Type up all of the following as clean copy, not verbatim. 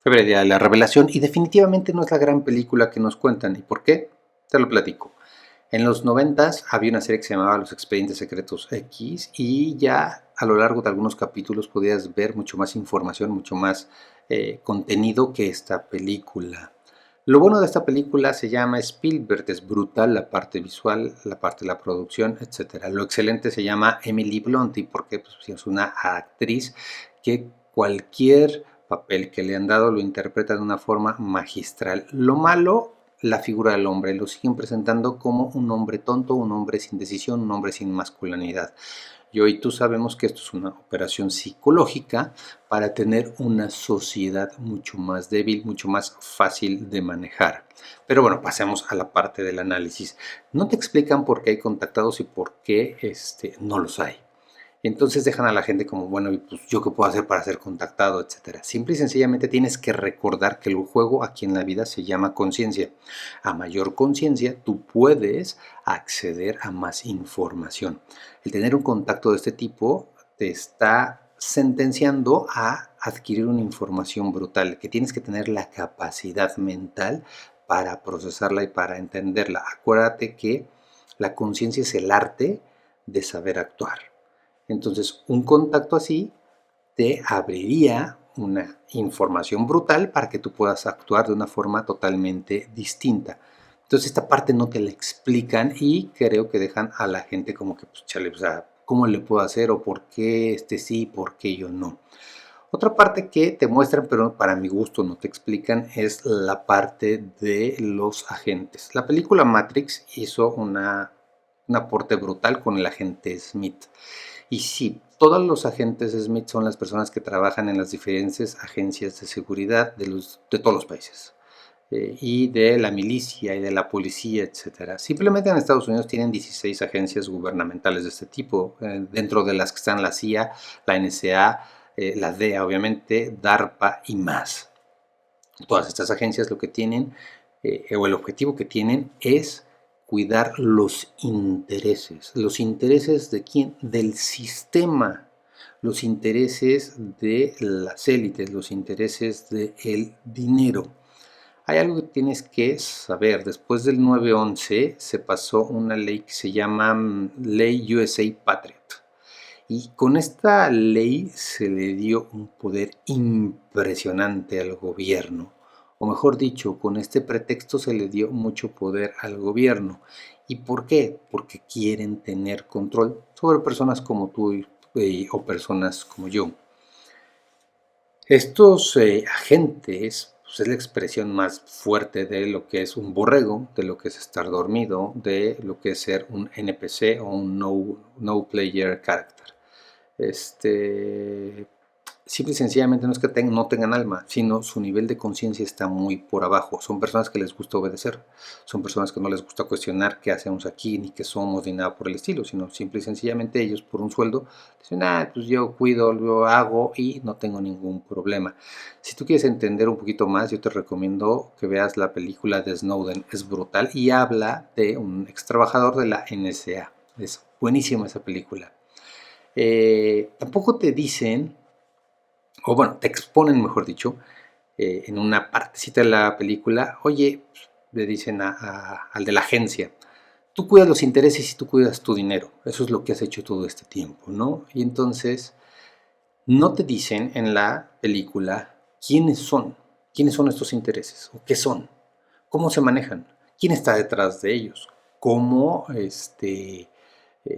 Febrero, la revelación, y definitivamente no es la gran película que nos cuentan. ¿Y por qué? Te lo platico. En los noventas había una serie que se llamaba Los Expedientes Secretos X y ya a lo largo de algunos capítulos podías ver mucho más información, mucho más contenido que esta película. Lo bueno de esta película se llama Spielberg, es brutal la parte visual, la parte de la producción, etcétera. Lo excelente se llama Emily Blunt, y porque pues, es una actriz que cualquier papel que le han dado lo interpreta de una forma magistral. Lo malo, la figura del hombre, lo siguen presentando como un hombre tonto, un hombre sin decisión, un hombre sin masculinidad. Yo y tú sabemos que esto es una operación psicológica para tener una sociedad mucho más débil, mucho más fácil de manejar. Pero bueno, pasemos a la parte del análisis. No te explican por qué hay contactados y por qué no los hay. Entonces dejan a la gente como, bueno, ¿y pues yo qué puedo hacer para ser contactado, etcétera? Simple y sencillamente tienes que recordar que el juego aquí en la vida se llama conciencia. A mayor conciencia, tú puedes acceder a más información. El tener un contacto de este tipo te está sentenciando a adquirir una información brutal, que tienes que tener la capacidad mental para procesarla y para entenderla. Acuérdate que la conciencia es el arte de saber actuar. Entonces, un contacto así te abriría una información brutal para que tú puedas actuar de una forma totalmente distinta. Entonces, esta parte no te la explican y creo que dejan a la gente como que, pues, chale, o sea, ¿cómo le puedo hacer? ¿O por qué este sí, por qué yo no? Otra parte que te muestran, pero para mi gusto no te explican, es la parte de los agentes. La película Matrix hizo un aporte brutal con el agente Smith. Y sí, todos los agentes Smith son las personas que trabajan en las diferentes agencias de seguridad de todos los países. Y de la milicia y de la policía, etcétera. Simplemente en Estados Unidos tienen 16 agencias gubernamentales de este tipo, dentro de las que están la CIA, la NSA, la DEA, obviamente, DARPA y más. Todas estas agencias lo que tienen, o el objetivo que tienen es cuidar los intereses de quién, del sistema, los intereses de las élites, los intereses del dinero. Hay algo que tienes que saber. Después del 9/11 se pasó una ley que se llama Ley USA Patriot. Y con esta ley se le dio un poder impresionante al gobierno. O mejor dicho, con este pretexto se le dio mucho poder al gobierno. ¿Y por qué? Porque quieren tener control sobre personas como tú o personas como yo. Estos agentes pues, es la expresión más fuerte de lo que es un borrego, de lo que es estar dormido, de lo que es ser un NPC o un no player character. Este, Simple y sencillamente no es que no tengan alma, sino su nivel de conciencia está muy por abajo. Son personas que les gusta obedecer, son personas que no les gusta cuestionar qué hacemos aquí, ni qué somos, ni nada por el estilo, sino simple y sencillamente ellos por un sueldo dicen, pues yo cuido, lo hago y no tengo ningún problema. Si tú quieres entender un poquito más, yo te recomiendo que veas la película de Snowden, es brutal y habla de un ex trabajador de la NSA. Es buenísima esa película. Tampoco te dicen o bueno, te exponen, mejor dicho, en una partecita de la película, oye, le dicen al de la agencia, tú cuidas los intereses y tú cuidas tu dinero, eso es lo que has hecho todo este tiempo, ¿no? Y entonces, no te dicen en la película quiénes son estos intereses, o qué son, cómo se manejan, quién está detrás de ellos, cómo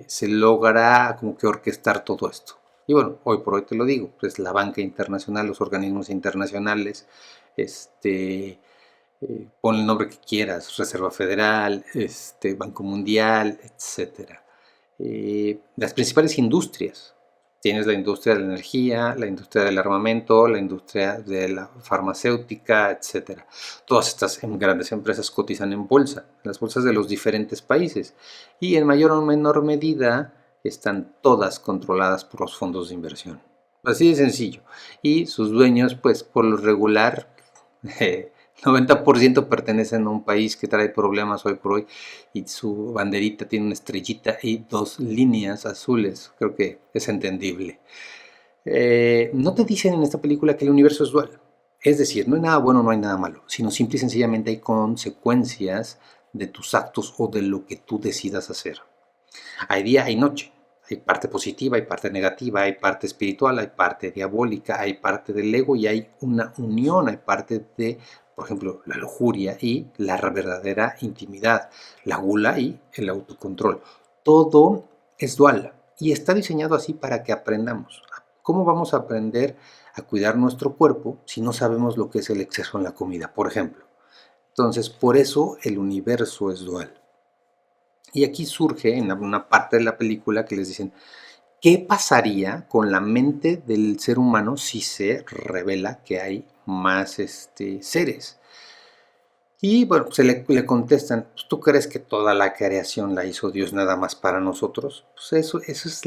se logra como que orquestar todo esto. Y bueno, hoy por hoy te lo digo, pues la banca internacional, los organismos internacionales, pon el nombre que quieras, Reserva Federal, Banco Mundial, etcétera. Las principales industrias. Tienes la industria de la energía, la industria del armamento, la industria de la farmacéutica, etcétera. Todas estas grandes empresas cotizan en bolsa, en las bolsas de los diferentes países. Y en mayor o menor medida están todas controladas por los fondos de inversión. Así de sencillo. Y sus dueños, pues por lo regular, 90% pertenecen a un país que trae problemas hoy por hoy y su banderita tiene una estrellita y dos líneas azules. Creo que es entendible. No te dicen en esta película que el universo es dual. Es decir, no hay nada bueno, no hay nada malo, sino simple y sencillamente hay consecuencias de tus actos o de lo que tú decidas hacer. Hay día, hay noche. Hay parte positiva, hay parte negativa, hay parte espiritual, hay parte diabólica, hay parte del ego y hay una unión, hay parte de, por ejemplo, la lujuria y la verdadera intimidad, la gula y el autocontrol. Todo es dual y está diseñado así para que aprendamos. ¿Cómo vamos a aprender a cuidar nuestro cuerpo si no sabemos lo que es el exceso en la comida, por ejemplo? Entonces, por eso el universo es dual. Y aquí surge en una parte de la película que les dicen, ¿qué pasaría con la mente del ser humano si se revela que hay más seres? Y bueno, le contestan, pues, ¿tú crees que toda la creación la hizo Dios nada más para nosotros? Pues eso es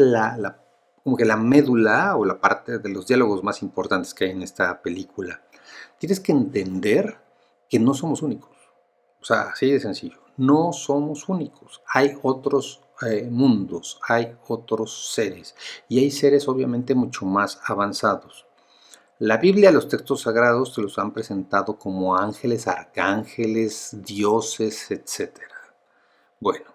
como que la médula o la parte de los diálogos más importantes que hay en esta película. Tienes que entender que no somos únicos. O sea, así de sencillo. No somos únicos. Hay otros mundos, hay otros seres. Y hay seres obviamente mucho más avanzados. La Biblia, los textos sagrados, te los han presentado como ángeles, arcángeles, dioses, etcétera. Bueno,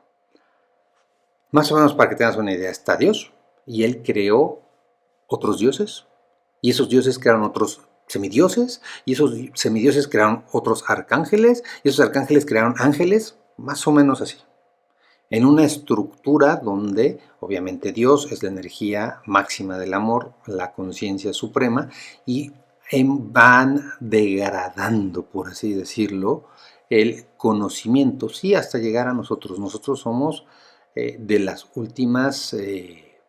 más o menos para que tengas una idea, está Dios y Él creó otros dioses y esos dioses crearon otros semidioses y esos semidioses crearon otros arcángeles y esos arcángeles crearon ángeles, más o menos así. En una estructura donde obviamente Dios es la energía máxima del amor, la conciencia suprema, y van degradando, por así decirlo, el conocimiento, sí, hasta llegar a nosotros. Nosotros somos de las últimas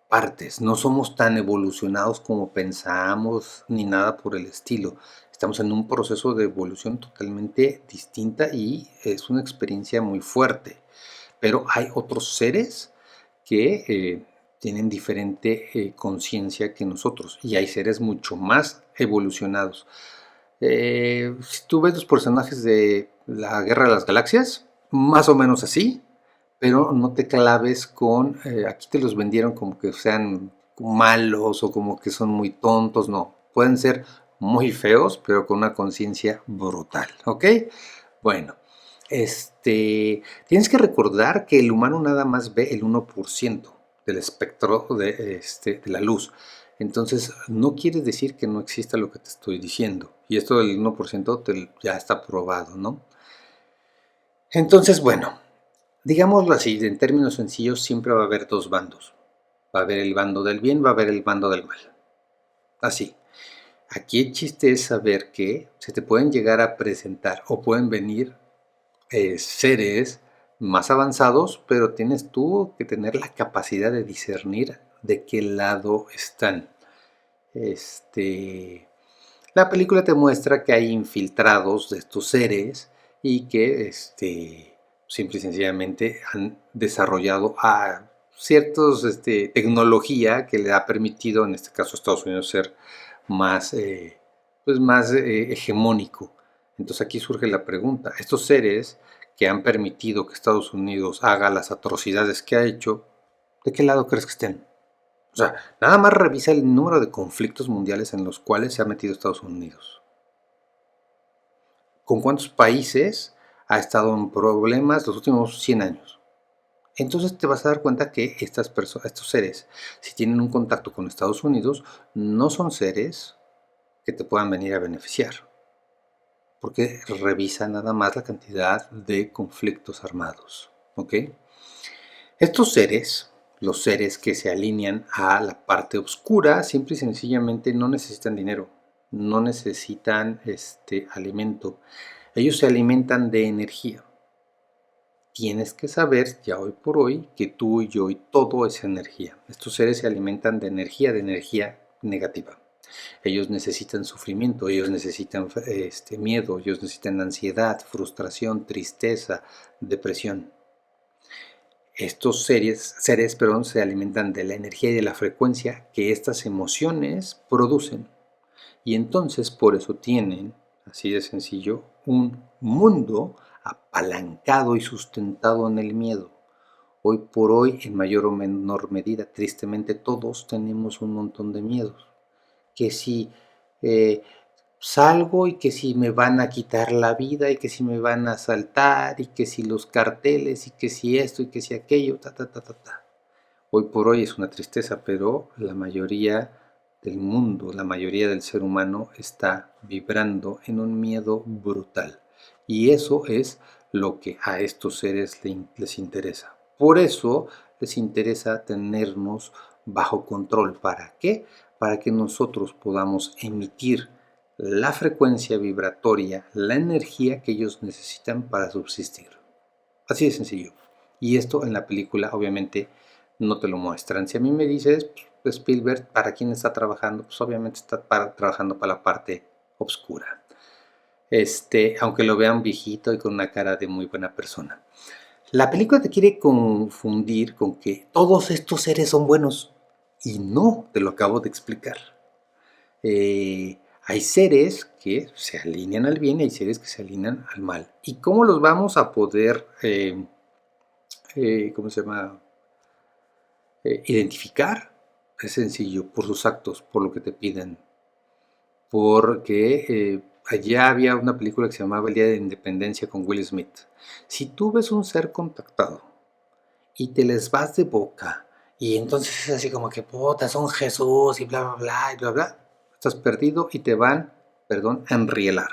partes, no somos tan evolucionados como pensábamos ni nada por el estilo. Estamos en un proceso de evolución totalmente distinta y es una experiencia muy fuerte, pero hay otros seres que tienen diferente conciencia que nosotros y hay seres mucho más evolucionados. Si tú ves los personajes de la Guerra de las Galaxias, más o menos así, pero no te claves con, aquí te los vendieron como que sean malos o como que son muy tontos, no, pueden ser muy feos, pero con una conciencia brutal, ¿ok? Bueno, tienes que recordar que el humano nada más ve el 1% del espectro de la luz. Entonces, no quiere decir que no exista lo que te estoy diciendo. Y esto del 1% ya está probado, ¿no? Entonces, bueno, digámoslo así, en términos sencillos, siempre va a haber dos bandos. Va a haber el bando del bien, va a haber el bando del mal. Así. Aquí el chiste es saber que se te pueden llegar a presentar o pueden venir seres más avanzados, pero tienes tú que tener la capacidad de discernir de qué lado están. Este, la película te muestra que hay infiltrados de estos seres y que simple y sencillamente han desarrollado a ciertos tecnología que le ha permitido, en este caso a Estados Unidos, ser más, pues más hegemónico. Entonces aquí surge la pregunta, estos seres que han permitido que Estados Unidos haga las atrocidades que ha hecho, ¿de qué lado crees que estén? O sea, nada más revisa el número de conflictos mundiales en los cuales se ha metido Estados Unidos. ¿Con cuántos países ha estado en problemas los últimos 100 años? Entonces te vas a dar cuenta que estos seres, si tienen un contacto con Estados Unidos, no son seres que te puedan venir a beneficiar. Porque revisa nada más la cantidad de conflictos armados. ¿Ok? Estos seres, los seres que se alinean a la parte oscura, simple y sencillamente no necesitan dinero, no necesitan alimento. Ellos se alimentan de energía. Tienes que saber ya hoy por hoy que tú y yo y todo es energía. Estos seres se alimentan de energía negativa. Ellos necesitan sufrimiento, ellos necesitan miedo, ellos necesitan ansiedad, frustración, tristeza, depresión. Estos seres se alimentan de la energía y de la frecuencia que estas emociones producen. Y entonces por eso tienen, así de sencillo, un mundo apalancado y sustentado en el miedo. Hoy por hoy, en mayor o menor medida, tristemente todos tenemos un montón de miedos. Que si salgo y que si me van a quitar la vida y que si me van a asaltar y que si los carteles y que si esto y que si aquello, ta, ta, ta, ta, ta. Hoy por hoy es una tristeza, pero la mayoría del mundo, la mayoría del ser humano está vibrando en un miedo brutal. Y eso es lo que a estos seres les interesa. Por eso les interesa tenernos bajo control. ¿Para qué? Para que nosotros podamos emitir la frecuencia vibratoria, la energía que ellos necesitan para subsistir. Así de sencillo. Y esto en la película obviamente no te lo muestran. Si a mí me dices, pues, Spielberg, ¿para quién está trabajando? Pues obviamente está trabajando para la parte oscura. Aunque lo vean viejito y con una cara de muy buena persona. La película te quiere confundir con que todos estos seres son buenos. Y no, te lo acabo de explicar. Hay seres que se alinean al bien y hay seres que se alinean al mal. ¿Y cómo los vamos a poder, cómo se llama? Identificar? Es sencillo, por sus actos, por lo que te piden. Porque allá había una película que se llamaba El Día de la Independencia con Will Smith. Si tú ves un ser contactado y te les vas de boca y entonces es así como que puta, son Jesús y bla bla bla y bla bla, estás perdido y te van, perdón, a enrielar.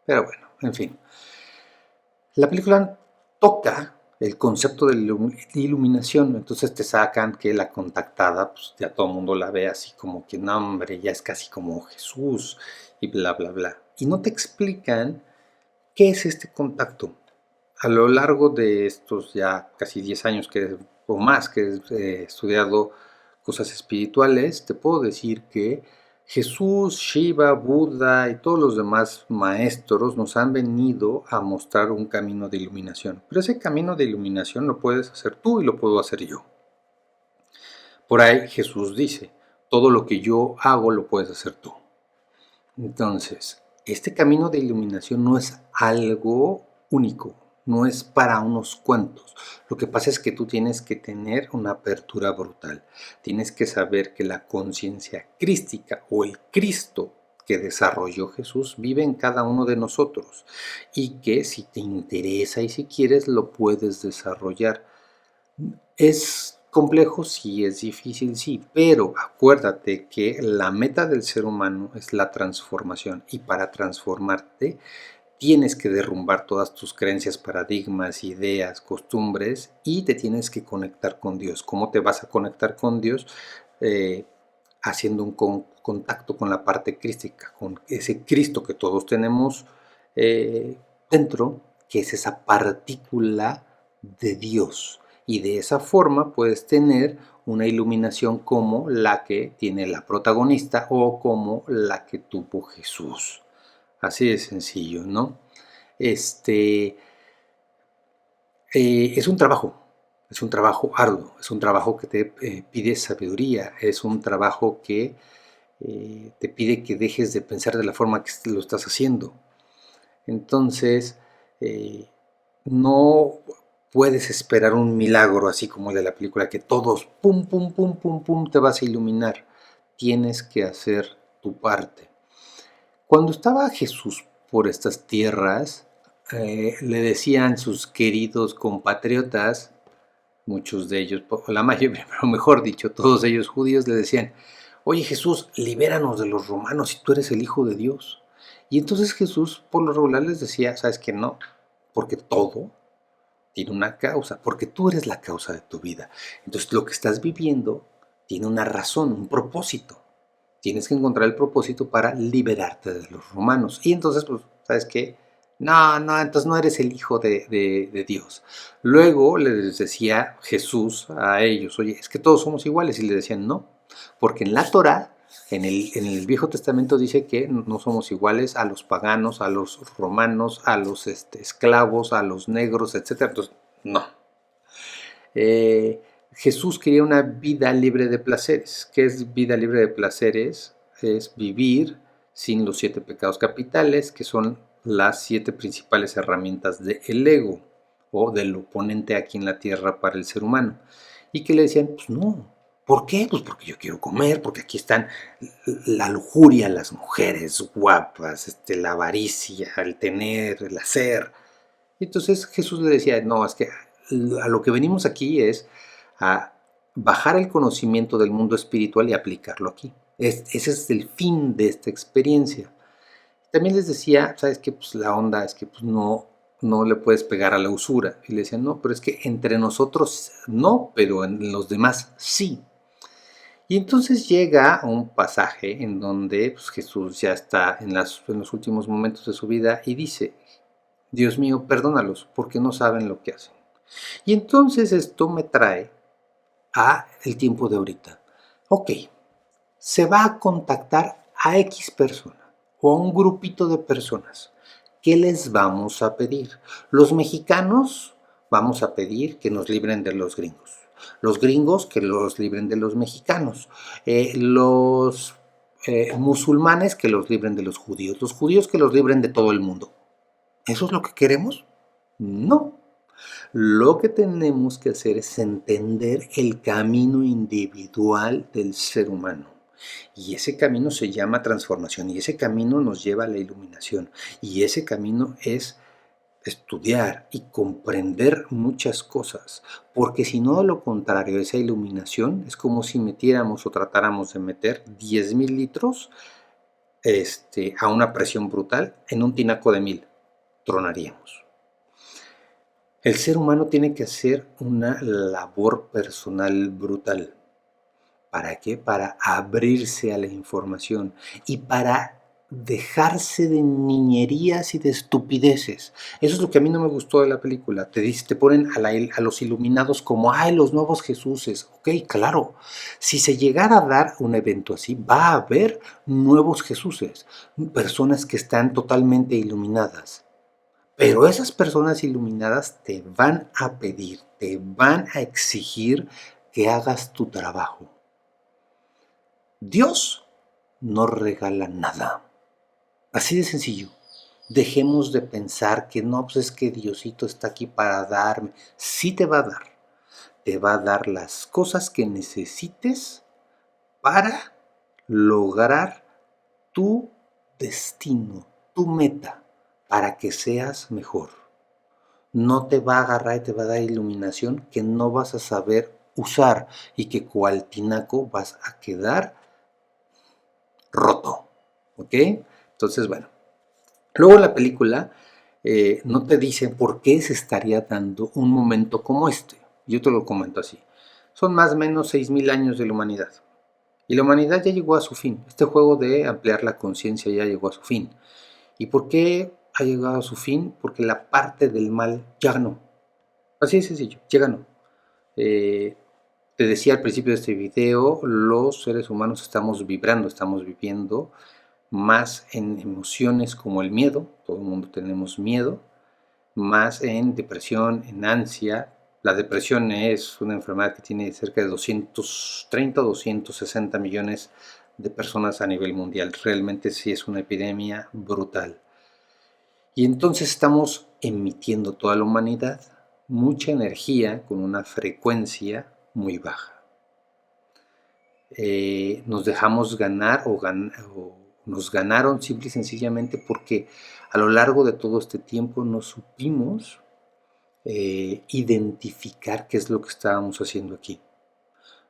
Pero bueno, en fin. La película toca el concepto de iluminación, entonces te sacan que la contactada, pues ya todo el mundo la ve así como que no, hombre, ya es casi como Jesús y bla bla bla. Y no te explican qué es este contacto. A lo largo de estos ya casi 10 años o más que he estudiado cosas espirituales, te puedo decir que Jesús, Shiva, Buda y todos los demás maestros nos han venido a mostrar un camino de iluminación. Pero ese camino de iluminación lo puedes hacer tú y lo puedo hacer yo. Por ahí Jesús dice, todo lo que yo hago lo puedes hacer tú. Entonces, este camino de iluminación no es algo único, no es para unos cuantos. Lo que pasa es que tú tienes que tener una apertura brutal. Tienes que saber que la conciencia crística o el Cristo que desarrolló Jesús vive en cada uno de nosotros y que si te interesa y si quieres lo puedes desarrollar. Es complejo, sí, es difícil, sí, pero acuérdate que la meta del ser humano es la transformación y para transformarte tienes que derrumbar todas tus creencias, paradigmas, ideas, costumbres y te tienes que conectar con Dios. ¿Cómo te vas a conectar con Dios? Eh, Haciendo un contacto con la parte crística, con ese Cristo que todos tenemos eh, dentro, que es esa partícula de Dios. Y de esa forma puedes tener una iluminación como la que tiene la protagonista o como la que tuvo Jesús. Así de sencillo, ¿no? Este es un trabajo arduo, es un trabajo que te pide sabiduría, es un trabajo que te pide que dejes de pensar de la forma que lo estás haciendo. Entonces, eh, no puedes esperar un milagro así como el de la película, que todos, pum, pum, pum, pum, pum, te vas a iluminar. Tienes que hacer tu parte. Cuando estaba Jesús por estas tierras, le decían sus queridos compatriotas, muchos de ellos, la mayoría, pero mejor dicho, todos ellos judíos, le decían, oye Jesús, libéranos de los romanos si tú eres el Hijo de Dios. Y entonces Jesús por lo regular les decía, sabes que no, porque todo tiene una causa, porque tú eres la causa de tu vida. Entonces lo que estás viviendo tiene una razón, un propósito. Tienes que encontrar el propósito para liberarte de los romanos. Y entonces, pues, ¿sabes qué? No, no, entonces no eres el hijo de Dios. Luego les decía Jesús a ellos, oye, es que todos somos iguales. Y le decían, no, porque en la Torah, en el Viejo Testamento dice que no somos iguales a los paganos, a los romanos, a los esclavos, a los negros, etc. Entonces, no. Jesús quería una vida libre de placeres. ¿Qué es vida libre de placeres? Es vivir sin los 7 pecados capitales, que son las 7 principales herramientas del ego o del oponente aquí en la tierra para el ser humano. Y que le decían, pues no, ¿Por qué? Pues porque yo quiero comer, porque aquí están la lujuria, las mujeres guapas, la avaricia, el tener, el hacer. Y entonces Jesús le decía, no, es que a lo que venimos aquí es a bajar el conocimiento del mundo espiritual y aplicarlo aquí. Ese es el fin de esta experiencia. También les decía, ¿sabes qué? Pues la onda es que pues, no le puedes pegar a la usura. Y le decían, no, pero es que entre nosotros no, pero en los demás sí. Y entonces llega un pasaje en donde pues, Jesús ya está en los últimos momentos de su vida y dice, Dios mío, perdónalos porque no saben lo que hacen. Y entonces esto me trae a el tiempo de ahorita. Ok, se va a contactar a X persona o a un grupito de personas. ¿Qué les vamos a pedir? Los mexicanos vamos a pedir que nos libren de los gringos. Los gringos que los libren de los mexicanos. Los musulmanes que los libren de los judíos. Los judíos que los libren de todo el mundo. ¿Eso es lo que queremos? No. Lo que tenemos que hacer es entender el camino individual del ser humano. Y ese camino se llama transformación y ese camino nos lleva a la iluminación. Y ese camino es estudiar y comprender muchas cosas. Porque si no, de lo contrario, esa iluminación es como si metiéramos o tratáramos de meter 10,000 litros a una presión brutal en un tinaco de 1000. Tronaríamos. El ser humano tiene que hacer una labor personal brutal. ¿Para qué? Para abrirse a la información y para dejarse de niñerías y de estupideces. Eso es lo que a mí no me gustó de la película. Te ponen a los iluminados como, ¡ay, los nuevos Jesuses! Ok, claro. Si se llegara a dar un evento así, va a haber nuevos Jesuses. Personas que están totalmente iluminadas. Pero esas personas iluminadas te van a pedir, te van a exigir que hagas tu trabajo. Dios no regala nada. Así de sencillo. Dejemos de pensar que no, pues es que Diosito está aquí para darme. Sí te va a dar. Te va a dar las cosas que necesites para lograr tu destino, tu meta, para que seas mejor. No te va a agarrar y te va a dar iluminación que no vas a saber usar y que cual tinaco vas a quedar roto. ¿Ok? Entonces, bueno. Luego en la película no te dicen por qué se estaría dando un momento como este. Yo te lo comento así. Son más o menos 6,000 años de la humanidad. Y la humanidad ya llegó a su fin. Este juego de ampliar la conciencia ya llegó a su fin. ¿Y por qué ha llegado a su fin? Porque la parte del mal ya ganó. Así de sencillo, ya ganó. Te decía al principio de este video, los seres humanos estamos vibrando, estamos viviendo más en emociones como el miedo, todo el mundo tenemos miedo, más en depresión, en ansia. La depresión es una enfermedad que tiene cerca de 230 o 260 millones de personas a nivel mundial. Realmente sí es una epidemia brutal. Y entonces estamos emitiendo toda la humanidad mucha energía con una frecuencia muy baja. Nos dejamos ganar o nos ganaron simple y sencillamente porque a lo largo de todo este tiempo no supimos identificar qué es lo que estábamos haciendo aquí.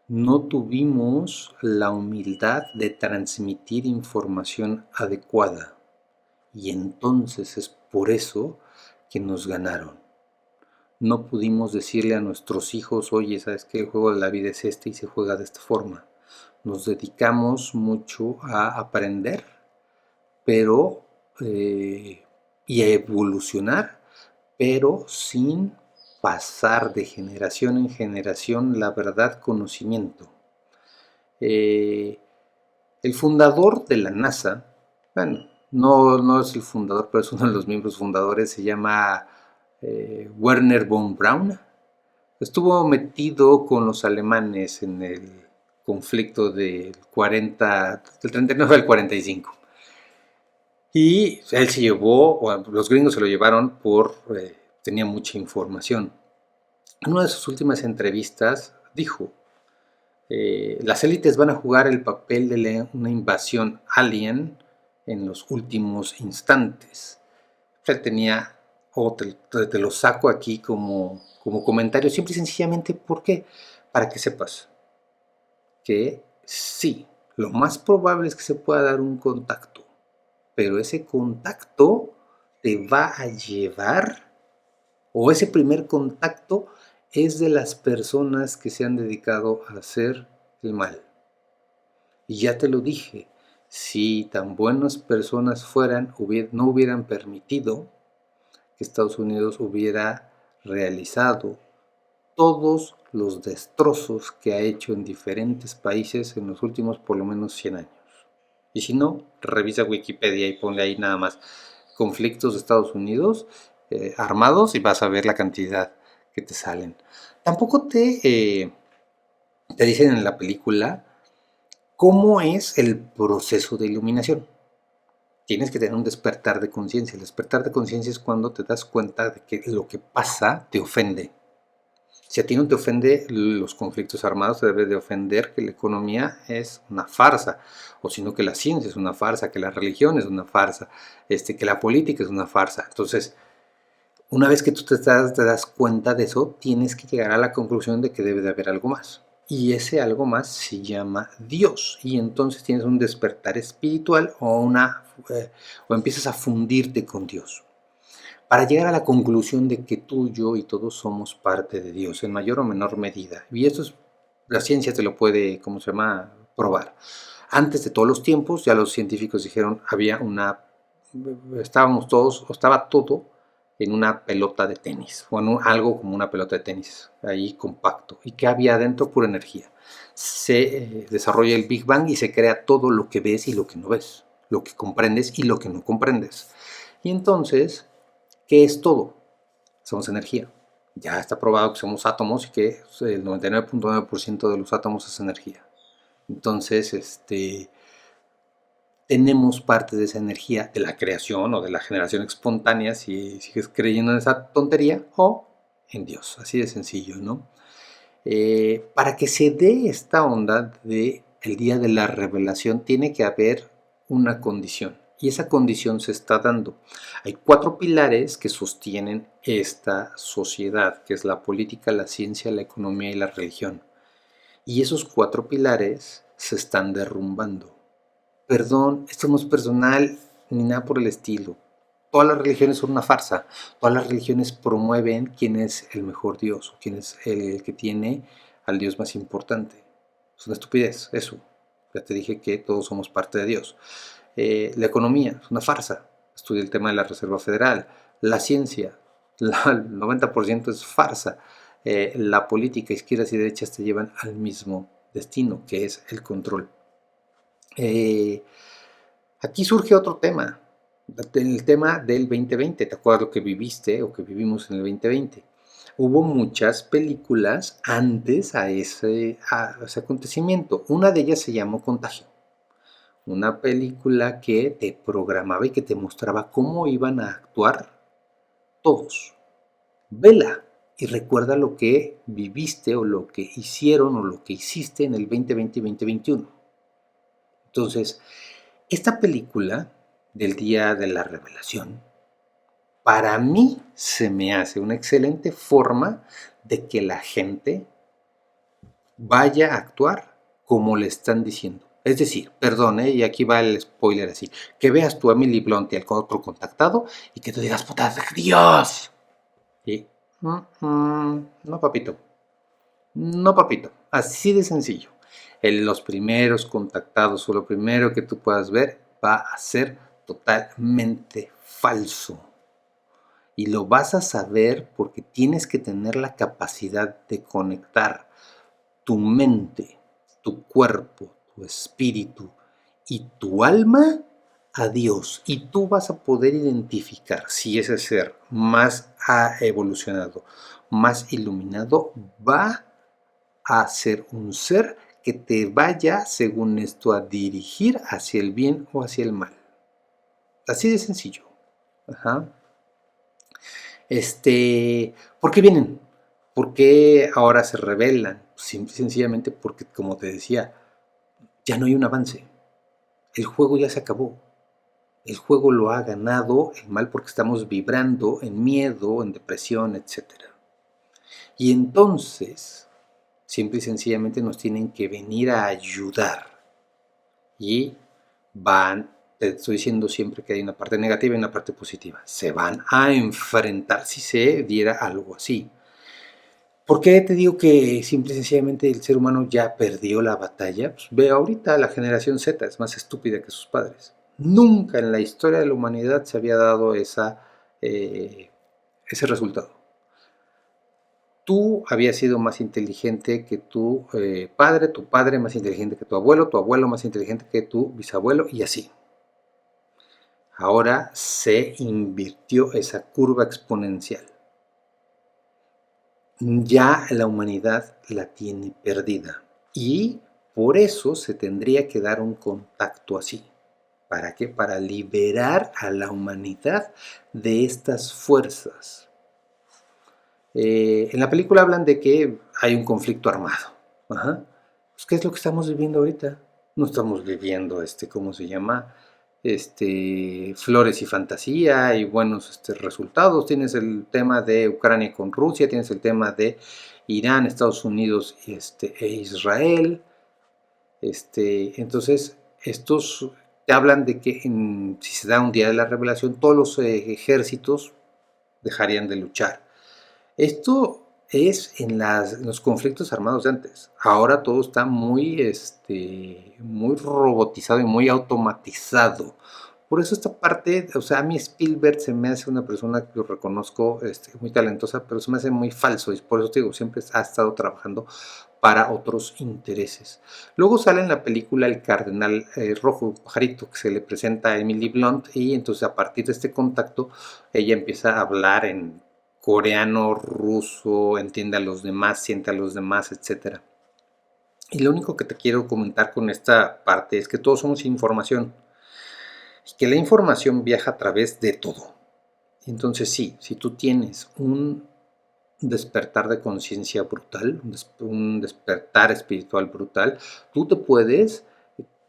No tuvimos la humildad de transmitir información adecuada y entonces es por eso que nos ganaron. No pudimos decirle a nuestros hijos, oye, ¿sabes qué? El juego de la vida es este y se juega de esta forma. Nos dedicamos mucho a aprender, pero y a evolucionar, pero sin pasar de generación en generación la verdad, conocimiento. El fundador de la NASA, bueno, no es el fundador, pero es uno de los miembros fundadores, se llama Werner von Braun. Estuvo metido con los alemanes en el conflicto del 39 al 45. Y él se llevó, o los gringos se lo llevaron tenía mucha información. En una de sus últimas entrevistas dijo, Las élites van a jugar el papel de una invasión alien en los últimos instantes. Él tenía, o te lo saco aquí como comentario, simple y sencillamente, ¿por qué? Para que sepas que sí, lo más probable es que se pueda dar un contacto, pero ese contacto te va a llevar, o ese primer contacto es de las personas que se han dedicado a hacer el mal. Y ya te lo dije, si tan buenas personas fueran, no hubieran permitido que Estados Unidos hubiera realizado todos los destrozos que ha hecho en diferentes países en los últimos por lo menos 100 años. Y si no, revisa Wikipedia y ponle ahí nada más conflictos de Estados Unidos armados y vas a ver la cantidad que te salen. Tampoco te dicen en la película cómo es el proceso de iluminación. Tienes que tener un despertar de conciencia. El despertar de conciencia es cuando te das cuenta de que lo que pasa te ofende. Si a ti no te ofende los conflictos armados, te debe de ofender que la economía es una farsa, o sino que la ciencia es una farsa, que la religión es una farsa, que la política es una farsa. Entonces, una vez que tú te das cuenta de eso, tienes que llegar a la conclusión de que debe de haber algo más. Y ese algo más se llama Dios. Y entonces tienes un despertar espiritual o empiezas a fundirte con Dios para llegar a la conclusión de que tú, yo y todos somos parte de Dios, en mayor o menor medida. Y esto es, la ciencia te lo puede, ¿cómo se llama?, probar. Antes de todos los tiempos, ya los científicos dijeron, estábamos todos, o estaba todo en una pelota de tenis, o en algo como una pelota de tenis, ahí compacto. ¿Y qué había adentro? Pura energía. Se desarrolla el Big Bang y se crea todo lo que ves y lo que no ves, lo que comprendes y lo que no comprendes. Y entonces, ¿qué es todo? Somos energía. Ya está probado que somos átomos y que el 99.9% de los átomos es energía. Entonces, tenemos parte de esa energía de la creación o de la generación espontánea, si sigues creyendo en esa tontería, o en Dios. Así de sencillo, ¿no? Para que se dé esta onda de el día de la revelación, tiene que haber una condición. Y esa condición se está dando. Hay 4 pilares que sostienen esta sociedad, que es la política, la ciencia, la economía y la religión. Y esos 4 pilares se están derrumbando. Perdón, esto no es personal ni nada por el estilo. Todas las religiones son una farsa. Todas las religiones promueven quién es el mejor Dios, o quién es el que tiene al Dios más importante. Es una estupidez, eso. Ya te dije que todos somos parte de Dios. La economía es una farsa. Estudia el tema de la Reserva Federal. La ciencia, el 90% es farsa. La política, izquierdas y derechas te llevan al mismo destino, que es el control. Aquí surge otro tema, el tema del 2020. ¿Te acuerdas lo que viviste o que vivimos en el 2020? Hubo muchas películas antes a ese acontecimiento. Una de ellas se llamó Contagio. Una película que te programaba y que te mostraba cómo iban a actuar todos. Vela y recuerda lo que viviste o lo que hicieron o lo que hiciste en el 2020 y 2021. Entonces, esta película del Día de la Revelación, para mí se me hace una excelente forma de que la gente vaya a actuar como le están diciendo. Es decir, perdón, y aquí va el spoiler así, que veas tú a Emily Blunt y al otro contactado y que tú digas, puta, Dios. ¿Sí? No, papito. No, papito. Así de sencillo. Los primeros contactados o lo primero que tú puedas ver va a ser totalmente falso. Y lo vas a saber porque tienes que tener la capacidad de conectar tu mente, tu cuerpo, tu espíritu y tu alma a Dios. Y tú vas a poder identificar si ese ser más ha evolucionado, más iluminado, va a ser un ser que te vaya, según esto, a dirigir hacia el bien o hacia el mal. Así de sencillo. Ajá. ¿Por qué vienen? ¿Por qué ahora se rebelan? Simple y sencillamente porque, como te decía, ya no hay un avance. El juego ya se acabó. El juego lo ha ganado el mal porque estamos vibrando en miedo, en depresión, etcétera. Y entonces, simple y sencillamente nos tienen que venir a ayudar. Y te estoy diciendo siempre que hay una parte negativa y una parte positiva. Se van a enfrentar si se diera algo así. ¿Por qué te digo que simple y sencillamente el ser humano ya perdió la batalla? Pues ve ahorita la generación Z, es más estúpida que sus padres. Nunca en la historia de la humanidad se había dado ese resultado. Tú habías sido más inteligente que tu padre más inteligente que tu abuelo más inteligente que tu bisabuelo y así. Ahora se invirtió esa curva exponencial. Ya la humanidad la tiene perdida y por eso se tendría que dar un contacto así. ¿Para qué? Para liberar a la humanidad de estas fuerzas. En la película hablan de que hay un conflicto armado. Ajá. Pues, ¿qué es lo que estamos viviendo ahorita? No estamos viviendo, ¿cómo se llama? Flores y fantasía y buenos resultados. Tienes el tema de Ucrania con Rusia, tienes el tema de Irán, Estados Unidos e Israel. Entonces, estos te hablan de que si se da un día de la revelación, todos los ejércitos dejarían de luchar. Esto es en los conflictos armados de antes. Ahora todo está muy robotizado y muy automatizado. Por eso esta parte, o sea, a mí Spielberg se me hace una persona que lo reconozco muy talentosa, pero se me hace muy falso. Y por eso te digo, siempre ha estado trabajando para otros intereses. Luego sale en la película El Cardenal Rojo, un pajarito que se le presenta a Emily Blunt, y entonces a partir de este contacto ella empieza a hablar en coreano, ruso, entiende a los demás, siente a los demás, etc. Y lo único que te quiero comentar con esta parte es que todos somos información y que la información viaja a través de todo. Entonces sí, si tú tienes un despertar de conciencia brutal, un despertar espiritual brutal, tú te puedes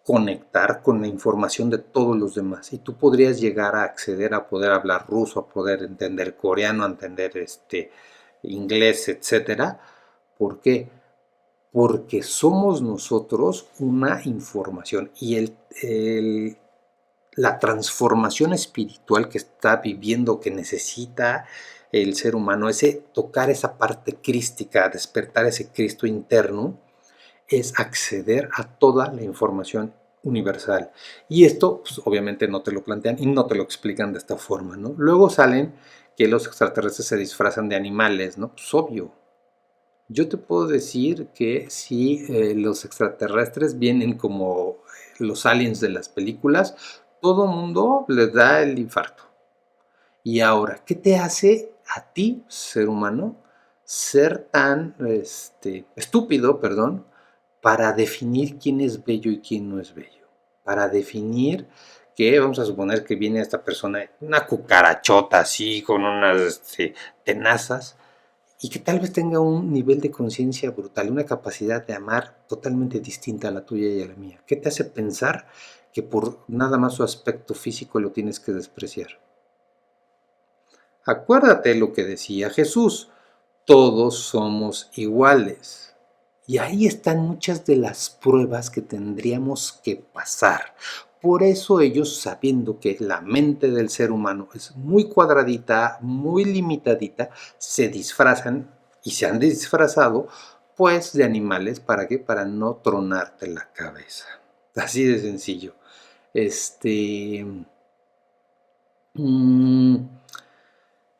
conectar con la información de todos los demás y tú podrías llegar a acceder a poder hablar ruso, a poder entender coreano, a entender inglés, etcétera. ¿Por qué? Porque somos nosotros una información y la transformación espiritual que está viviendo, que necesita el ser humano, ese tocar esa parte crística, despertar ese Cristo interno, es acceder a toda la información universal. Y esto, pues, obviamente no te lo plantean y no te lo explican de esta forma, ¿no? Luego salen que los extraterrestres se disfrazan de animales, ¿no? Pues obvio. Yo te puedo decir que si los extraterrestres vienen como los aliens de las películas, todo mundo les da el infarto. Y ahora, ¿qué te hace a ti, ser humano, ser tan estúpido, perdón, para definir quién es bello y quién no es bello? Para definir que, vamos a suponer que viene esta persona, una cucarachota así, con unas tenazas, y que tal vez tenga un nivel de conciencia brutal, una capacidad de amar totalmente distinta a la tuya y a la mía. ¿Qué te hace pensar que por nada más su aspecto físico lo tienes que despreciar? Acuérdate lo que decía Jesús, todos somos iguales. Y ahí están muchas de las pruebas que tendríamos que pasar. Por eso ellos, sabiendo que la mente del ser humano es muy cuadradita, muy limitadita, se disfrazan y se han disfrazado pues de animales. ¿Para qué? Para no tronarte la cabeza. Así de sencillo.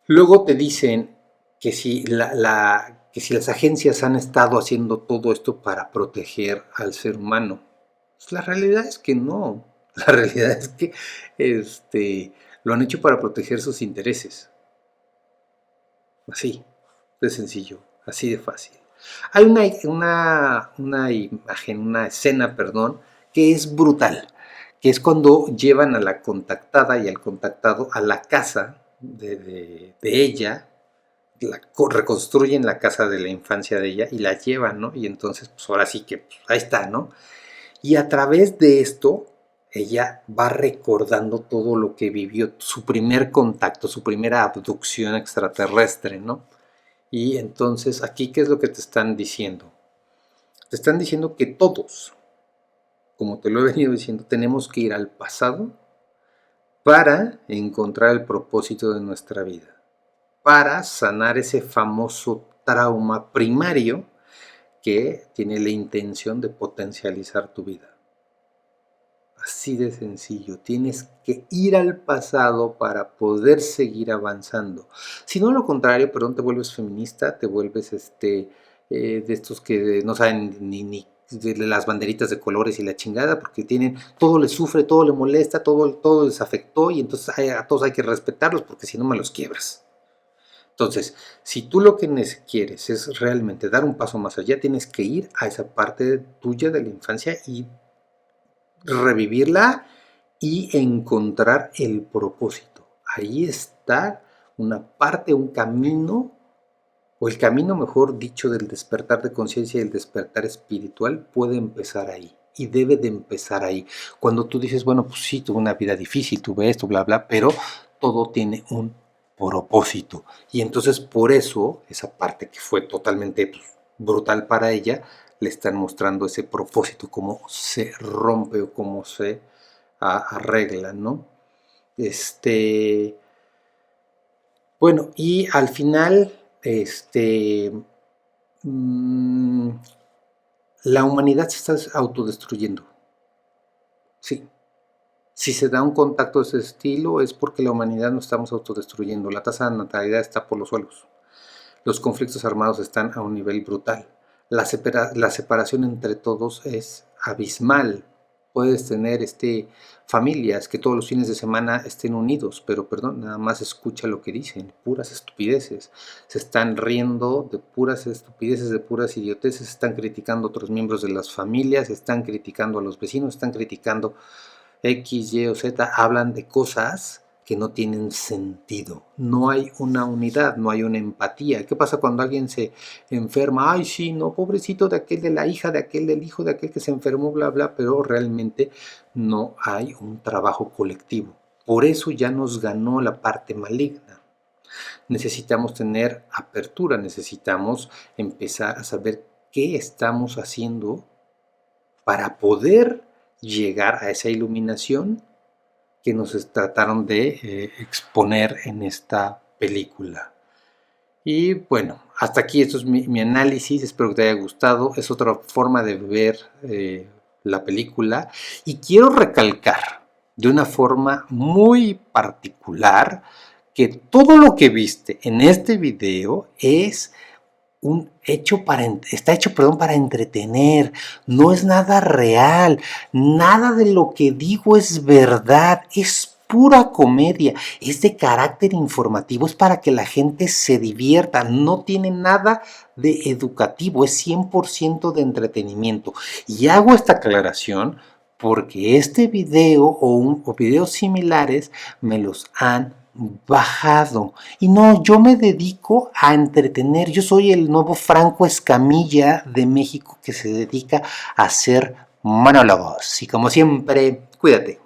Luego te dicen que si, que si las agencias han estado haciendo todo esto para proteger al ser humano. Pues la realidad es que no. La realidad es que lo han hecho para proteger sus intereses. Así de sencillo, así de fácil. Hay una imagen, una escena, perdón, que es brutal, que es cuando llevan a la contactada y al contactado a la casa de ella, reconstruyen la casa de la infancia de ella y la llevan, ¿no? Y entonces, pues ahora sí que pues, ahí está, ¿no? Y a través de esto, ella va recordando todo lo que vivió, su primer contacto, su primera abducción extraterrestre, ¿no? Y entonces, aquí, ¿qué es lo que te están diciendo? Te están diciendo que todos, como te lo he venido diciendo, tenemos que ir al pasado para encontrar el propósito de nuestra vida, para sanar ese famoso trauma primario que tiene la intención de potencializar tu vida. Así de sencillo, tienes que ir al pasado para poder seguir avanzando. Si no, lo contrario, perdón, te vuelves feminista, te vuelves de estos que no saben ni de las banderitas de colores y la chingada, porque tienen, todo les sufre, todo les molesta, todo les afectó y entonces a todos hay que respetarlos porque si no me los quiebras. Entonces, si tú lo que quieres es realmente dar un paso más allá, tienes que ir a esa parte tuya de la infancia y revivirla y encontrar el propósito. Ahí está una parte, un camino, o el camino, mejor dicho, del despertar de conciencia y el despertar espiritual puede empezar ahí. Y debe de empezar ahí. Cuando tú dices, bueno, pues sí, tuve una vida difícil, tuve esto, bla, bla, pero todo tiene un propósito. Y entonces por eso, esa parte que fue totalmente pues, brutal para ella, le están mostrando ese propósito, cómo se rompe o cómo se arregla, ¿no? Bueno, y al final, la humanidad se está autodestruyendo. Sí. Si se da un contacto de ese estilo es porque la humanidad nos estamos autodestruyendo. La tasa de natalidad está por los suelos. Los conflictos armados están a un nivel brutal. La separación entre todos es abismal. Puedes tener familias que todos los fines de semana estén unidos, pero perdón, nada más escucha lo que dicen, puras estupideces. Se están riendo de puras estupideces, de puras idioteces, están criticando a otros miembros de las familias, están criticando a los vecinos, están criticando X, Y o Z, hablan de cosas que no tienen sentido. No hay una unidad, no hay una empatía. ¿Qué pasa cuando alguien se enferma? Ay, sí, no, pobrecito de aquel, de la hija, de aquel, del hijo, de aquel que se enfermó, bla, bla, pero realmente no hay un trabajo colectivo. Por eso ya nos ganó la parte maligna. Necesitamos tener apertura, necesitamos empezar a saber qué estamos haciendo para poder llegar a esa iluminación que nos trataron de exponer en esta película. Y bueno, hasta aquí esto es mi análisis, espero que te haya gustado, es otra forma de ver la película y quiero recalcar de una forma muy particular que todo lo que viste en este video está hecho, para entretener, no es nada real, nada de lo que digo es verdad, es pura comedia, es de carácter informativo, es para que la gente se divierta, no tiene nada de educativo, es 100% de entretenimiento. Y hago esta aclaración porque este video o videos similares me los han bajado. Y no, yo me dedico a entretener. Yo soy el nuevo Franco Escamilla de México que se dedica a hacer monólogos. Y como siempre, cuídate.